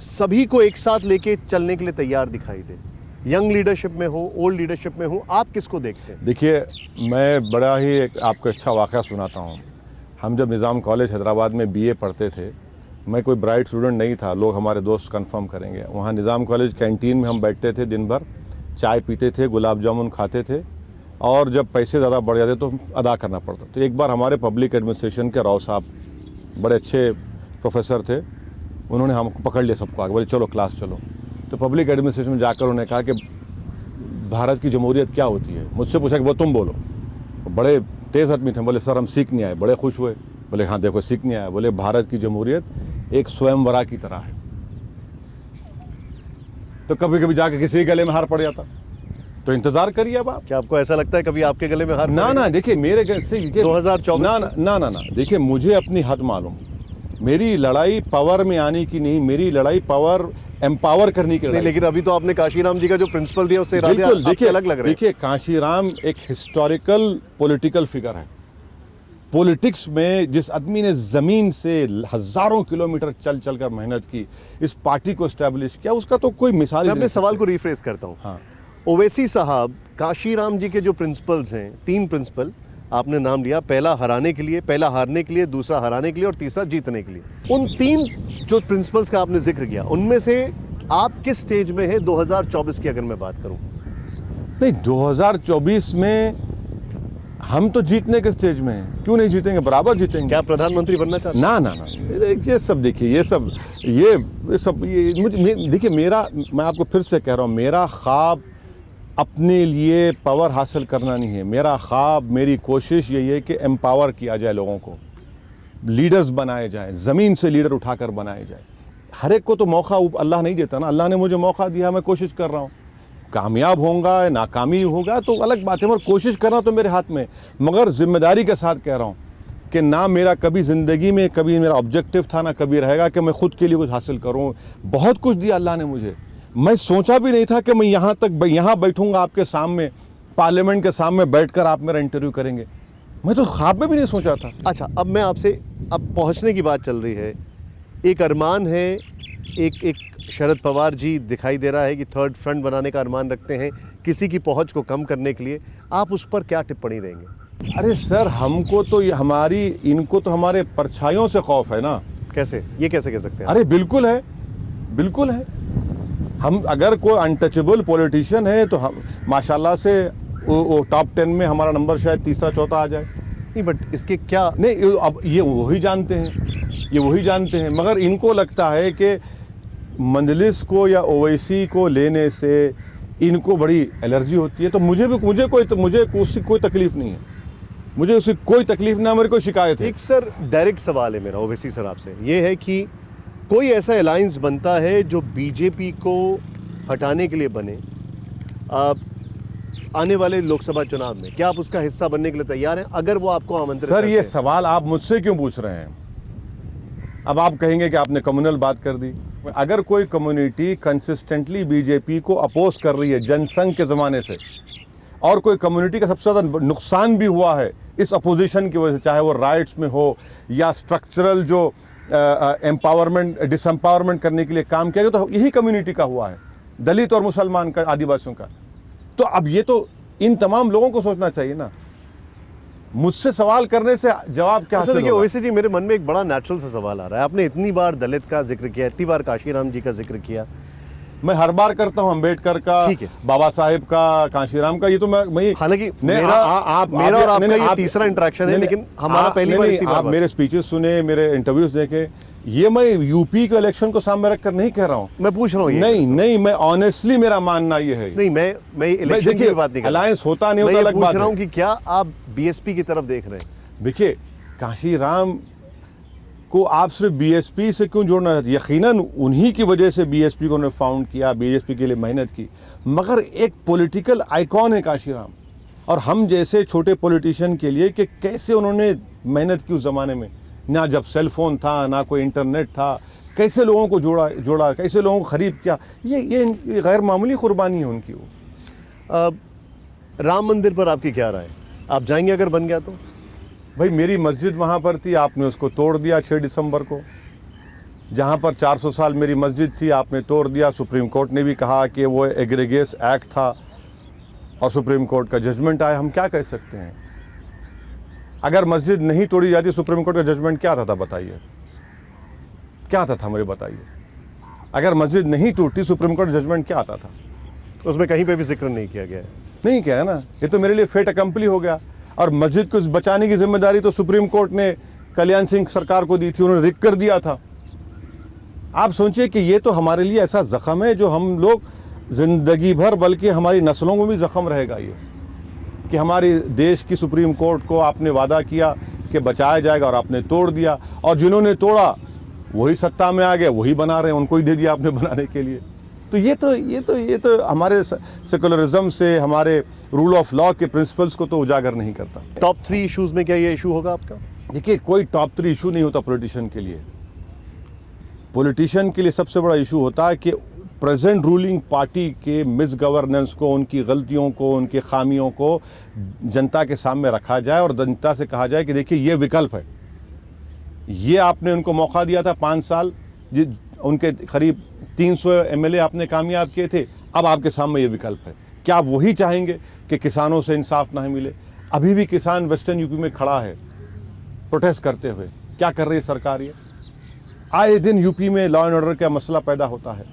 सभी को एक साथ लेके चलने के लिए तैयार दिखाई दे? यंग लीडरशिप में हो, ओल्ड लीडरशिप में हो, आप किसको देखते हैं? देखिए, मैं बड़ा ही एक आपको अच्छा वाक़या सुनाता हूँ। हम जब निज़ाम कॉलेज हैदराबाद में बीए पढ़ते थे, मैं कोई ब्राइट स्टूडेंट नहीं था, लोग हमारे दोस्त कंफर्म करेंगे। वहाँ निज़ाम कॉलेज कैंटीन में हम बैठते थे, दिन भर चाय पीते थे, गुलाब जामुन खाते थे, और जब पैसे ज़्यादा बढ़ जाते तो अदा करना पड़ता। तो एक बार हमारे पब्लिक एडमिनिस्ट्रेशन के राव साहब, बड़े अच्छे प्रोफेसर थे, उन्होंने हमको पकड़ लिया सबको, आगे बोले चलो क्लास चलो। तो पब्लिक एडमिनिस्ट्रेशन में जाकर उन्होंने कहा कि भारत की जमहूरियत क्या होती है। मुझसे पूछा कि वो तुम बोलो। बड़े तेज़ आदमी थे, बोले सर हम सीख नहीं आए। बड़े खुश हुए, बोले हाँ देखो सीख नहीं आया। बोले भारत की जमहूरियत एक स्वयंवरा की तरह है। तो कभी कभी जाके किसी गले में हार पड़ जाता, तो इंतजार करिए अब आप। क्या आपको ऐसा लगता है कभी आपके गले में हार ना पड़ेगी? ना, देखिए मेरे से 2024 ना ना ना ना, देखिए मुझे अपनी हद मालूम। मेरी लड़ाई पावर में आने की नहीं, मेरी लड़ाई पावर एम्पावर करने की नहीं, लड़ाई। लेकिन अभी तो आपने काशीराम जी का जो प्रिंसिपल दिया उससे इरादे बिल्कुल, आपके देखिए अलग लग रहे हैं। देखिए, काशीराम एक हिस्टोरिकल पॉलिटिकल फिगर है। पॉलिटिक्स में जिस आदमी ने ज़मीन से हज़ारों किलोमीटर चल चल कर मेहनत की, इस पार्टी को इस्टेब्लिश किया, उसका तो कोई मिसाल मैं ही अपने नहीं। सवाल को रिफ्रेस करता हूँ। हाँ। ओवैसी साहब, काशीराम जी के जो प्रिंसिपल्स हैं, 3 प्रिंसिपल आपने नाम लिया, पहला हराने के लिए, पहला हारने के लिए, दूसरा हराने के लिए और तीसरा जीतने के लिए। उन 3 जो प्रिंसिपल्स का आपने जिक्र किया, उनमें से आप किस स्टेज में है 2024 की अगर मैं बात करूं? नहीं, 2024 में हम तो जीतने के स्टेज में हैं। क्यों नहीं जीतेंगे, बराबर जीतेंगे। क्या प्रधानमंत्री बनना चाहते हैं? ना ना ना, ये सब देखिए, ये सब मुझे देखिए, मैं आपको फिर से कह रहा हूँ, मेरा ख्वाब अपने लिए पावर हासिल करना नहीं है। मेरा ख्वाब, मेरी कोशिश यही है कि एम्पावर किया जाए, लोगों को लीडर्स बनाए जाए, ज़मीन से लीडर उठाकर बनाए जाए। हर एक को तो मौका अल्लाह नहीं देता ना, अल्लाह ने मुझे मौका दिया, मैं कोशिश कर रहा हूँ। कामयाब होगा नाकामी होगा तो अलग बात है, मगर कोशिश करना तो मेरे हाथ में। मगर जिम्मेदारी के साथ कह रहा हूँ कि ना मेरा कभी ज़िंदगी में कभी मेरा ऑब्जेक्टिव था, ना कभी रहेगा कि मैं खुद के लिए कुछ हासिल करूँ। बहुत कुछ दिया अल्लाह ने मुझे। मैं सोचा भी नहीं था कि मैं यहाँ बैठूँगा आपके सामने, पार्लियामेंट के सामने बैठकर आप मेरा इंटरव्यू करेंगे। मैं तो ख्वाब में भी नहीं सोचा था। अच्छा, अब मैं आपसे, अब पहुंचने की बात चल रही है, एक अरमान है, एक शरद पवार जी दिखाई दे रहा है कि थर्ड फ्रंट बनाने का अरमान रखते हैं किसी की पहुंच को कम करने के लिए। आप उस पर क्या टिप्पणी देंगे? अरे सर, हमको तो इनको तो हमारे परछाइयों से खौफ है ना। कैसे, ये कैसे कह सकते हैं? अरे बिल्कुल है, बिल्कुल है। हम अगर कोई अनटचेबल पॉलिटिशियन है तो हम माशाल्लाह से वो टॉप 10 में हमारा नंबर शायद तीसरा चौथा आ जाए। नहीं, बट इसके क्या नहीं, अब ये वही जानते हैं, मगर इनको लगता है कि मंजलिस को या ओवैसी को लेने से इनको बड़ी एलर्जी होती है। तो मुझे उससे कोई तकलीफ नहीं है, मुझे उससे कोई तकलीफ ना, मेरे को शिकायत है। एक सर डायरेक्ट सवाल है मेरा ओवैसी सर आपसे, ये है कि कोई ऐसा अलायंस बनता है जो बीजेपी को हटाने के लिए बने आने वाले लोकसभा चुनाव में, क्या आप उसका हिस्सा बनने के लिए तैयार हैं अगर वो आपको आमंत्रित सर, करते ये हैं? सवाल आप मुझसे क्यों पूछ रहे हैं? अब आप कहेंगे कि आपने कम्युनल बात कर दी। अगर कोई कम्युनिटी कंसिस्टेंटली बीजेपी को अपोज कर रही है जनसंघ के ज़माने से, और कोई कम्युनिटी का सबसे ज़्यादा नुकसान भी हुआ है इस अपोजिशन की वजह से, चाहे वो राइट्स में हो या स्ट्रक्चरल जो एम्पावरमेंट डिसएम्पावरमेंट करने के लिए काम किया गया, तो यही कम्युनिटी का हुआ है, दलित और मुसलमान का, आदिवासियों का। तो अब ये तो इन तमाम लोगों को सोचना चाहिए ना, मुझसे सवाल करने से जवाब क्या हासिल देखिए होगा? ओवैसी जी, मेरे मन में एक बड़ा नेचुरल सा सवाल आ रहा है। आपने इतनी बार दलित का जिक्र किया, इतनी बार काशीराम जी का जिक्र किया, मैं हर बार करता हूं, अम्बेडकर का, ठीक है, बाबा साहेब का, कांशीराम का, ये तो मैं हालांकि मेरा और आपका ये तीसरा इंटरेक्शन है, लेकिन हमारा पहली बार इतनी बार आप मेरे स्पीचेस सुने, मेरे इंटरव्यूज देखे, ये मैं यूपी के इलेक्शन को सामने रखकर नहीं कह रहा हूँ। मैं पूछ रहा हूँ नहीं, मैं ऑनेस्टली मेरा मानना ये है। नहीं, मैं इलेक्शन की बात नहीं कर रहा, अलायंस होता नहीं होता अलग बात है। मैं पूछ रहा हूँ कि क्या आप बीएसपी की तरफ देख रहे हैं? देखिए, काशीराम को आप सिर्फ बीएसपी से क्यों जोड़ना चाहते? यकीनन उन्हीं की वजह से बीएसपी को उन्होंने फाउंड किया, बीएसपी के लिए मेहनत की, मगर एक पॉलिटिकल आइकॉन है काशीराम, और हम जैसे छोटे पॉलिटिशियन के लिए कि कैसे उन्होंने मेहनत की उस ज़माने में, ना जब सेल फोन था, ना कोई इंटरनेट था, कैसे लोगों को जोड़ा, कैसे लोगों को ख़रीद किया, ये गैर मामूली कुर्बानी है उनकी। वो राम मंदिर पर आपकी क्या राय है? आप जाएंगे अगर बन गया तो? भाई मेरी मस्जिद वहाँ पर थी, आपने उसको तोड़ दिया 6 दिसंबर को। जहाँ पर 400 साल मेरी मस्जिद थी आपने तोड़ दिया। सुप्रीम कोर्ट ने भी कहा कि वो एग्रीगेस एक्ट था और सुप्रीम कोर्ट का जजमेंट आया। हम क्या कह सकते हैं? अगर मस्जिद नहीं तोड़ी जाती सुप्रीम कोर्ट का जजमेंट क्या था बताइए, क्या था मुझे बताइए। अगर मस्जिद नहीं टूटती सुप्रीम कोर्ट जजमेंट क्या आता था? उसमें कहीं पे भी जिक्र नहीं किया गया है। नहीं किया है ना, ये तो मेरे लिए फेट अकम्पली हो गया। और मस्जिद को बचाने की जिम्मेदारी तो सुप्रीम कोर्ट ने कल्याण सिंह सरकार को दी थी, उन्होंने रिक कर दिया था। आप सोचिए कि ये तो हमारे लिए ऐसा जख्म है जो हम लोग ज़िंदगी भर, बल्कि हमारी नस्लों में भी जख्म रहेगा ये, कि हमारे देश की सुप्रीम कोर्ट को आपने वादा किया कि बचाया जाएगा और आपने तोड़ दिया, और जिन्होंने तोड़ा वही सत्ता में आ गए, वही बना रहे हैं, उनको ही दे दिया आपने बनाने के लिए। तो ये तो हमारे सेकुलरिज्म से, हमारे रूल ऑफ लॉ के प्रिंसिपल्स को तो उजागर नहीं करता। टॉप 3 इश्यूज में क्या ये इशू होगा आपका? देखिए, कोई टॉप 3 इशू नहीं होता पॉलिटिशियन के लिए। पॉलिटिशियन के लिए सबसे बड़ा इशू होता है कि प्रेजेंट रूलिंग पार्टी के मिस गवर्नेंस को, उनकी गलतियों को, उनकी खामियों को जनता के सामने रखा जाए और जनता से कहा जाए कि देखिए ये विकल्प है। ये आपने उनको मौका दिया था 5 साल, उनके करीब 300 एमएलए आपने कामयाब किए थे, अब आपके सामने ये विकल्प है। क्या आप वही चाहेंगे कि किसानों से इंसाफ ना मिले? अभी भी किसान वेस्टर्न यूपी में खड़ा है प्रोटेस्ट करते हुए। क्या कर रही है सरकार? ये आए दिन यूपी में लॉ एंड ऑर्डर का मसला पैदा होता है।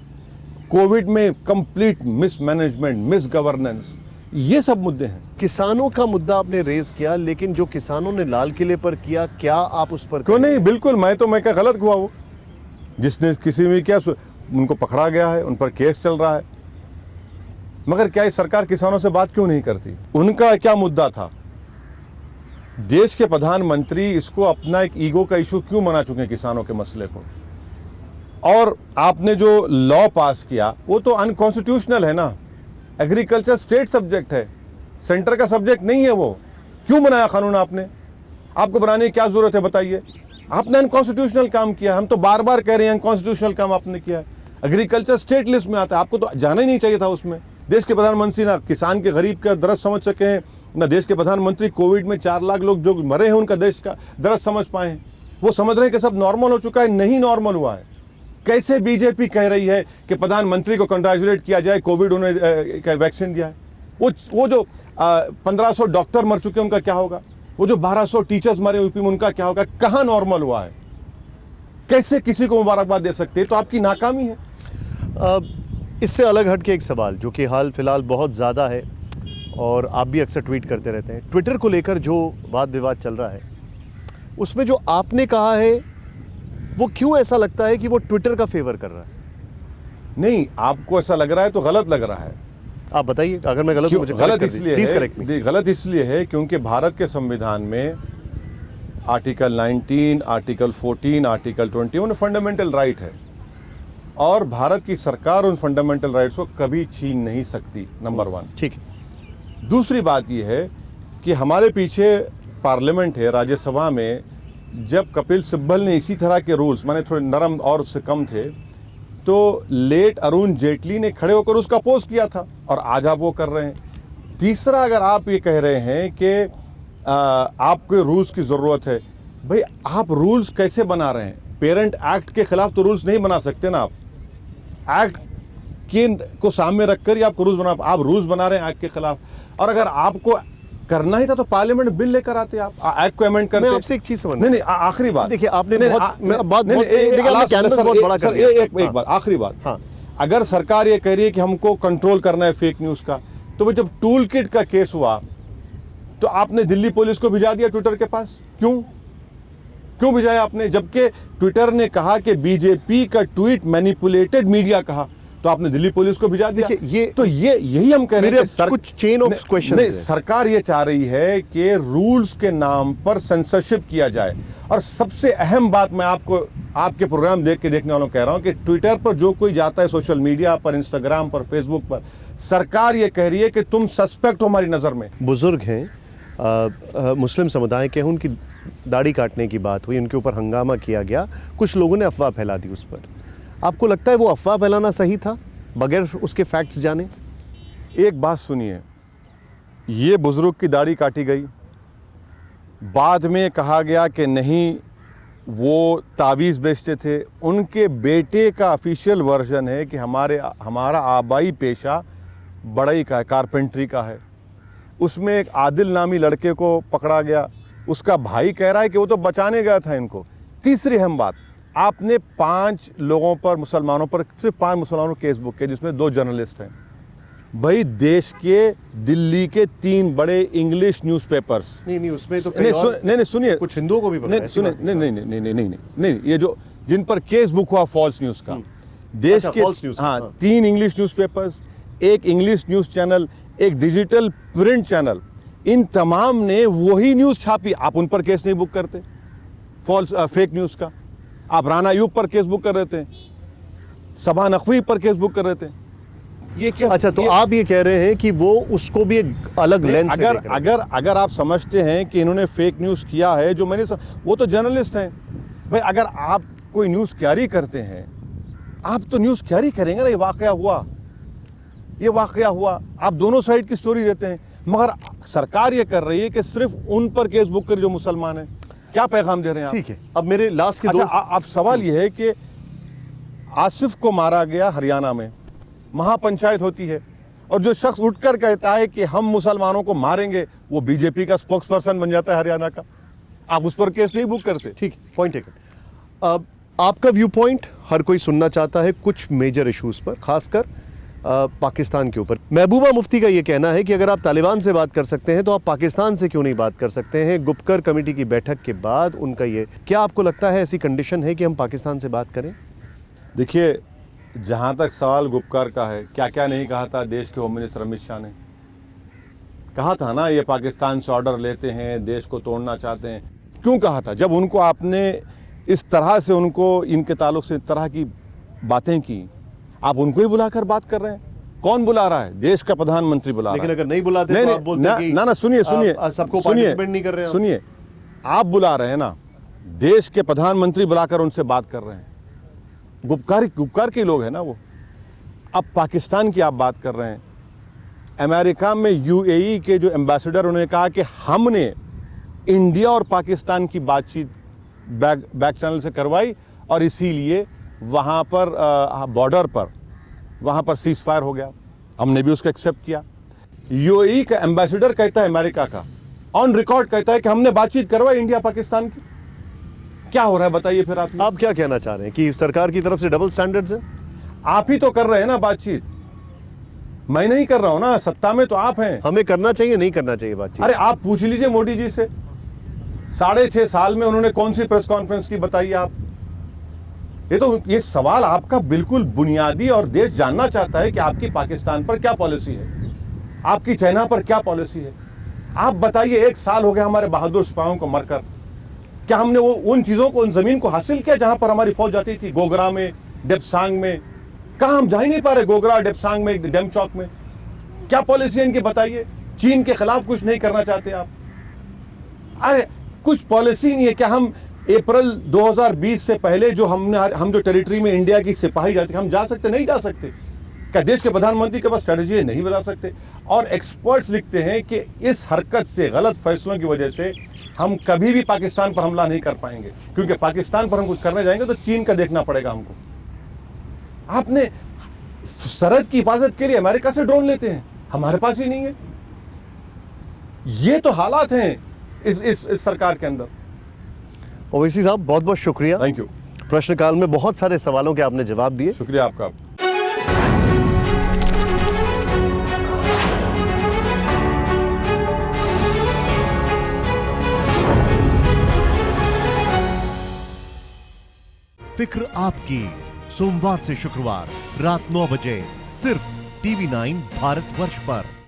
कोविड में कंप्लीट मिसमैनेजमेंट, मिस गवर्नेंस, ये सब मुद्दे हैं। किसानों का मुद्दा आपने रेज किया, लेकिन जो किसानों ने लाल किले पर किया, क्या आप उस पर क्यों नहीं? बिल्कुल, मैं क्या गलत हुआ? वो जिसने किसी में क्या, उनको पकड़ा गया है, उन पर केस चल रहा है, मगर क्या ये सरकार किसानों से बात क्यों नहीं करती? उनका क्या मुद्दा था? देश के प्रधानमंत्री इसको अपना एक ईगो का इशू क्यों बना चुके हैं किसानों के मसले को? और आपने जो लॉ पास किया वो तो अनकॉन्स्टिट्यूशनल है ना। एग्रीकल्चर स्टेट सब्जेक्ट है, सेंटर का सब्जेक्ट नहीं है। वो क्यों बनाया कानून आपने? आपको बनाने की क्या जरूरत है बताइए? आपने अनकॉन्स्टिट्यूशनल काम किया। हम तो बार बार कह रहे हैं अनकॉन्स्टिट्यूशनल काम आपने किया है। एग्रीकल्चर स्टेट लिस्ट में आता है, आपको तो जाना ही नहीं चाहिए था उसमें। देश के प्रधानमंत्री ना किसान के, गरीब का दर्द समझ सके हैं, ना देश के प्रधानमंत्री कोविड में 4 लाख लोग जो मरे हैं उनका देश का दर्द समझ पाए हैं। वो समझ रहे हैं कि सब नॉर्मल हो चुका है, नहीं नॉर्मल हुआ है। कैसे बीजेपी कह रही है कि प्रधानमंत्री को कंग्रेचुलेट किया जाए, कोविड उन्होंने वैक्सीन दिया है। वो जो 1500 डॉक्टर मर चुके हैं उनका क्या होगा? वो जो 1200 टीचर्स मरे यूपी में उनका क्या होगा? कहाँ नॉर्मल हुआ है? कैसे किसी को मुबारकबाद दे सकते हैं? तो आपकी नाकामी है। इससे अलग हट के एक सवाल जो कि हाल फिलहाल बहुत ज़्यादा है और आप भी अक्सर ट्वीट करते रहते हैं, ट्विटर को लेकर जो वाद विवाद चल रहा है, उसमें जो आपने कहा है वो क्यों ऐसा लगता है कि वो ट्विटर का फेवर कर रहा है? नहीं, आपको ऐसा लग रहा है तो गलत लग रहा है। आप बताइए, अगर मैं गलत हूं मुझे गलत इसलिए प्लीज है, करेक्ट मी। गलत इसलिए है क्योंकि भारत के संविधान में आर्टिकल 19, आर्टिकल 14, आर्टिकल 20 उन फंडामेंटल राइट है और भारत की सरकार उन फंडामेंटल राइट्स को कभी छीन नहीं सकती, नंबर 1। ठीक है। दूसरी बात यह है कि हमारे पीछे पार्लियामेंट है, राज्यसभा में जब कपिल सिब्बल ने इसी तरह के रूल्स, माने थोड़े नरम और उससे कम थे, तो लेट अरुण जेटली ने खड़े होकर उसका अपोज किया था और आज आप वो कर रहे हैं। तीसरा, अगर आप ये कह रहे हैं कि आपको रूल्स की ज़रूरत है, भाई आप रूल्स कैसे बना रहे हैं? पेरेंट एक्ट के खिलाफ तो रूल्स नहीं बना सकते ना। आप एक्ट के को सामने रखकर ही आपको रूल्स बना, आप रूल्स बना रहे हैं एक्ट के खिलाफ। और अगर आपको करना ही था तो पार्लियामेंट बिल लेकर आते, आप एक्ट को अमेंड करते। मैं आपसे एक चीज समझ नहीं, आखिरी बात देखिए, आपने नहीं, बहुत नहीं, बात नहीं, बहुत नहीं, देखिए आपने कैनवस बहुत बड़ा कर दिया। एक बात, आखिरी बात। हाँ। अगर सरकार ये कह रही है कि हमको कंट्रोल करना है फेक न्यूज का, तो जब टूल किट का केस हुआ तो आपने दिल्ली पुलिस को भिजा दिया ट्विटर के पास। क्यों भिजाया आपने? जबकि ट्विटर ने कहा कि बीजेपी का ट्वीट मैनिपुलेटेड मीडिया कहा, तो आपने दिल्ली पुलिस को भिजा दिया। यही हम कह रहे हैं। कुछ चेन ऑफ क्वेश्चंस है। सरकार ये चाह रही है कि रूल्स के नाम पर सेंसरशिप किया जाए। और सबसे अहम बात मैं आपको आपके प्रोग्राम देखने वालों को कह रहा हूं कि ट्विटर पर जो कोई जाता है, सोशल मीडिया पर, इंस्टाग्राम पर, फेसबुक पर, सरकार ये कह रही है कि तुम सस्पेक्ट हो हमारी नजर में। बुजुर्ग हैं, मुस्लिम समुदाय के हैं, उनकी दाढ़ी काटने की बात हुई, उनके ऊपर हंगामा किया गया, कुछ लोगों ने अफवाह फैला दी उस पर। आपको लगता है वो अफवाह फैलाना सही था बगैर उसके फैक्ट्स जाने? एक बात सुनिए, ये बुज़ुर्ग की दाढ़ी काटी गई, बाद में कहा गया कि नहीं वो तावीज़ बेचते थे। उनके बेटे का ऑफिशियल वर्जन है कि हमारा आबाई पेशा बढ़ई का है, कारपेंट्री का है। उसमें एक आदिल नामी लड़के को पकड़ा गया, उसका भाई कह रहा है कि वो तो बचाने गया था इनको। तीसरी अहम बात, आपने 5 लोगों पर, मुसलमानों पर, सिर्फ 5 मुसलमानों केस बुक किए, जिसमें 2 जर्नलिस्ट हैं। भाई देश के दिल्ली के 3 बड़े इंग्लिश न्यूज़पेपर्स, नहीं उसमें तो नहीं सुनिए, कुछ हिंदुओं को भी पकड़ा है, नहीं ऐसी सुनिए, बात नहीं। नहीं, ये जो जिन पर केस बुक हुआ फॉल्स न्यूज़ का, देश अच्छा, के false news का, हाँ हाँ। 3 इंग्लिश न्यूज़पेपर्स, एक इंग्लिश न्यूज़ चैनल, एक डिजिटल प्रिंट चैनल, इन तमाम ने वही न्यूज़ छापी। आप उन पर केस नहीं बुक करते फॉल्स फेक न्यूज़ का। आप राना अयूब पर केस बुक कर रहे थे, सबा नकवी पर केस बुक कर रहे थे। ये क्या? अच्छा, तो आप ये कह रहे हैं कि वो उसको भी एक अलग लेंस से देख रहे हैं। अगर आप समझते हैं कि इन्होंने फेक न्यूज़ किया है, जो वो तो जर्नलिस्ट हैं भाई। अगर आप कोई न्यूज़ कैरी करते हैं, आप तो न्यूज़ कैरी करेंगे ना। ये वाकया हुआ, आप दोनों साइड की स्टोरी देते हैं। मगर सरकार ये कर रही है कि सिर्फ उन पर केस बुक कर जो मुसलमान हैं। क्या पैगाम दे रहे हैं आप? ठीक है, अब मेरे लास्ट के अच्छा, दो आप सवाल ये है कि आसिफ को मारा गया हरियाणा में, महापंचायत होती है, और जो शख्स उठकर कहता है कि हम मुसलमानों को मारेंगे, वो बीजेपी का स्पोक्स पर्सन बन जाता है हरियाणा का। आप उस पर केस नहीं बुक करते। ठीक है, पॉइंट टेकन। अब आपका व्यू पॉइंट हर कोई सुनना चाहता है कुछ मेजर इश्यूज पर, खासकर पाकिस्तान के ऊपर। महबूबा मुफ्ती का ये कहना है कि अगर आप तालिबान से बात कर सकते हैं तो आप पाकिस्तान से क्यों नहीं बात कर सकते हैं। गुपकर कमेटी की बैठक के बाद उनका ये, क्या आपको लगता है ऐसी कंडीशन है कि हम पाकिस्तान से बात करें? देखिए, जहाँ तक सवाल गुपकार का है, क्या क्या नहीं कहा था देश के होम मिनिस्टर अमित शाह ने। कहा था ना, ये पाकिस्तान से ऑर्डर लेते हैं, देश को तोड़ना चाहते हैं। क्यों कहा था? जब उनको आपने इस तरह से, उनको इनके ताल्लुक से इस तरह की बातें की, आप उनको ही बुलाकर बात कर रहे हैं। कौन बुला रहा है? देश का प्रधानमंत्री बुला रहा है। लेकिन अगर नहीं बुलाते तो आप बोलते हैं कि ना, सुनिए, सबको पार्टिसिपेट नहीं कर रहे हैं। सुनिए, आप बुला रहे हैं ना, देश के प्रधानमंत्री बुलाकर उनसे बात कर रहे हैं। गुपकार के लोग हैं ना वो। अब पाकिस्तान की आप बात कर रहे हैं। अमेरिका में यूएई के जो एम्बेसडर, उन्होंने कहा कि हमने इंडिया और पाकिस्तान की बातचीत बैक चैनल से करवाई और इसीलिए वहाँ पर बॉर्डर पर वहाँ पर सीज फायर हो गया। हमने भी उसको एक्सेप्ट किया। यूएई का एम्बेसडर कहता है, अमेरिका का ऑन रिकॉर्ड कहता है कि हमने बातचीत करवाई इंडिया पाकिस्तान की। क्या हो रहा है बताइए फिर आप क्या कहना चाह रहे हैं कि सरकार की तरफ से डबल स्टैंडर्ड्स हैं? आप ही तो कर रहे हैं ना बातचीत, मैं नहीं कर रहा हूं ना। सत्ता में तो आप हैं। हमें करना चाहिए, नहीं करना चाहिए बातचीत? अरे आप पूछ लीजिए मोदी जी से, 6.5 साल में उन्होंने कौन सी प्रेस कॉन्फ्रेंस की, बताइए आप। ये सवाल आपका बिल्कुल बुनियादी, और देश जानना चाहता है कि आपकी पाकिस्तान पर क्या पॉलिसी है, आपकी चाइना पर क्या पॉलिसी है। आप बताइए, 1 साल हो गया हमारे बहादुर सिपाहियों को मरकर। क्या हमने वो उन चीज़ों को, उन ज़मीन को हासिल किया जहां पर हमारी फौज जाती थी? गोगरा में, डेप्सांग में, कहाँ हम जा ही नहीं पा रहे? गोगरा, डेप्सांग में, डेम चौक में क्या पॉलिसी है इनकी, बताइए। चीन के खिलाफ कुछ नहीं करना चाहते आप? अरे कुछ पॉलिसी नहीं है क्या? हम अप्रैल 2020 से पहले जो हम जो टेरिटरी में इंडिया की सिपाही जाती, हम जा सकते? नहीं जा सकते। क्या देश के प्रधानमंत्री के पास स्ट्रेटजी है? नहीं बता सकते। और एक्सपर्ट्स लिखते हैं कि इस हरकत से, गलत फैसलों की वजह से हम कभी भी पाकिस्तान पर हमला नहीं कर पाएंगे, क्योंकि पाकिस्तान पर हम कुछ करने जाएंगे तो चीन का देखना पड़ेगा हमको। आपने सरहद की हिफाजत के लिए अमेरिका से ड्रोन लेते हैं, हमारे पास ही नहीं है। ये तो हालात हैं इस सरकार के अंदर। ओवैसी साहब, बहुत बहुत शुक्रिया। Thank you. प्रश्नकाल में बहुत सारे सवालों के आपने जवाब दिए। शुक्रिया आपका। फिक्र आपकी, सोमवार से शुक्रवार रात 9 बजे सिर्फ TV9 भारतवर्ष पर।